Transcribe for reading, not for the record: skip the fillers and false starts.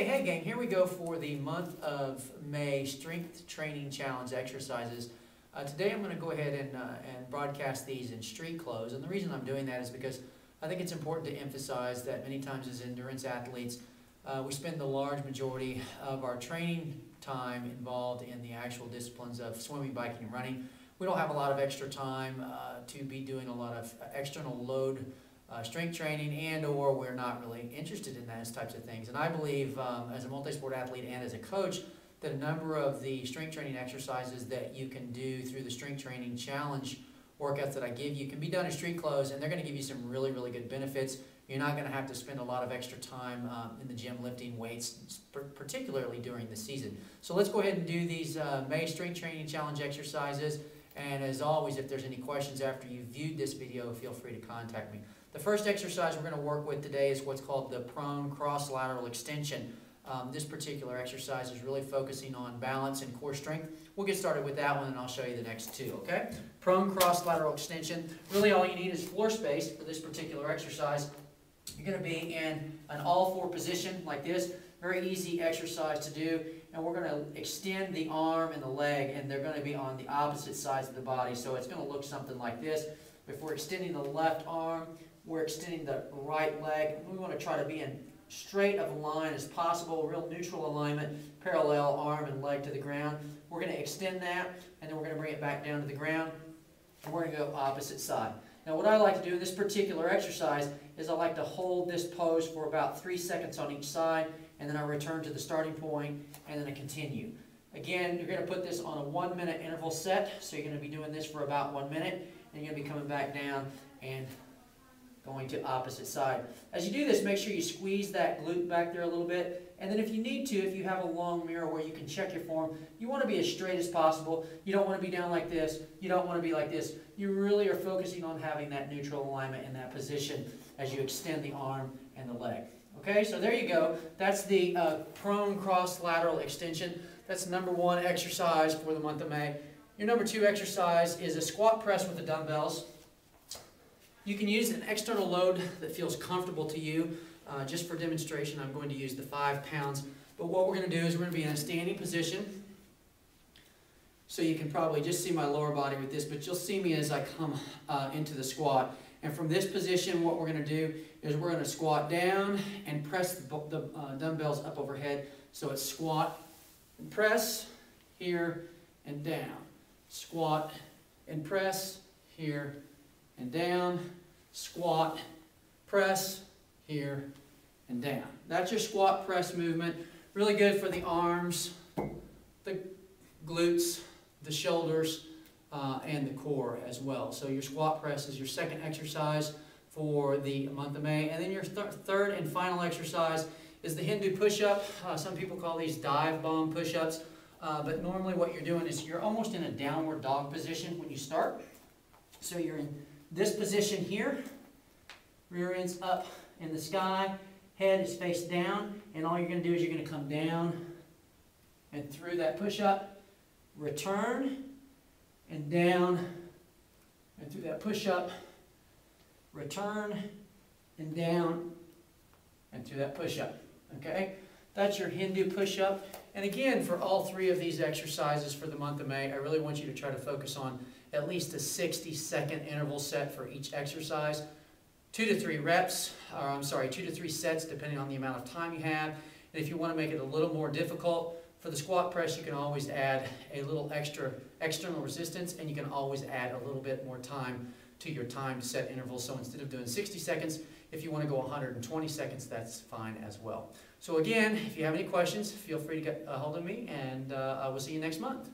Okay, hey gang, here we go for the month of May Strength Training Challenge exercises. Today I'm going to go ahead and broadcast these in street clothes, and the reason I'm doing that is because I think it's important to emphasize that many times as endurance athletes, we spend the large majority of our training time involved in the actual disciplines of swimming, biking, and running. We don't have a lot of extra time to be doing a lot of external load strength training, and or we're not really interested in those types of things. And I believe as a multi-sport athlete and as a coach that a number of the strength training exercises that you can do through the strength training challenge workouts that I give you can be done in street clothes, and they're going to give you some really, really good benefits. You're not going to have to spend a lot of extra time in the gym lifting weights, particularly during the season. So let's go ahead and do these May Strength Training Challenge exercises. And as always, if there's any questions after you've viewed this video, feel free to contact me. The first exercise we're going to work with today is what's called the prone cross lateral extension. This particular exercise is really focusing on balance and core strength. We'll get started with that one and I'll show you the next two, okay? Prone cross lateral extension. Really all you need is floor space for this particular exercise. You're going to be in an all-four position like this. Very easy exercise to do. And we're going to extend the arm and the leg, and they're going to be on the opposite sides of the body. So it's going to look something like this. If we're extending the left arm, we're extending the right leg. We want to try to be in straight of a line as possible, real neutral alignment, parallel arm and leg to the ground. We're going to extend that, and then we're going to bring it back down to the ground, and we're going to go opposite side. Now what I like to do in this particular exercise is I like to hold this pose for about 3 seconds on each side, and then I return to the starting point, and then I continue. Again, you're going to put this on a 1 minute interval set, so you're going to be doing this for about 1 minute, and you're going to be coming back down and going to opposite side. As you do this, make sure you squeeze that glute back there a little bit, and then if you need to, if you have a long mirror where you can check your form, you want to be as straight as possible. You don't want to be down like this. You don't want to be like this. You really are focusing on having that neutral alignment in that position as you extend the arm and the leg. Okay, so there you go. That's the prone cross lateral extension. That's number one exercise for the month of May. Your number two exercise is a squat press with the dumbbells. You can use an external load that feels comfortable to you. Just for demonstration, I'm going to use the 5 pounds. But what we're going to do is we're going to be in a standing position. So you can probably just see my lower body with this, but you'll see me as I come into the squat. And from this position, what we're going to do is we're going to squat down and press the dumbbells up overhead. So it's squat and press, here and down. Squat and press, here and down. Squat, press, here and down. That's your squat press movement. Really good for the arms, the glutes, the shoulders, and the core as well. So your squat press is your second exercise for the month of May. And then your third and final exercise is the Hindu push-up. Some people call these dive bomb push-ups. But normally what you're doing is you're almost in a downward dog position when you start. So you're in this position here. Rear end's up in the sky. Head is face down. And all you're going to do is you're going to come down and through that push-up. Return. And down, and through that push-up, return, and down, and through that push-up, okay? That's your Hindu push-up. And again, for all three of these exercises for the month of May, I really want you to try to focus on at least a 60-second interval set for each exercise. 2 to 3 reps, or I'm sorry, 2 to 3 sets, depending on the amount of time you have. And if you want to make it a little more difficult, for the squat press, you can always add a little extra external resistance, and you can always add a little bit more time to your timed set interval. So instead of doing 60 seconds, if you want to go 120 seconds, that's fine as well. So again, if you have any questions, feel free to get a hold of me, and I will see you next month.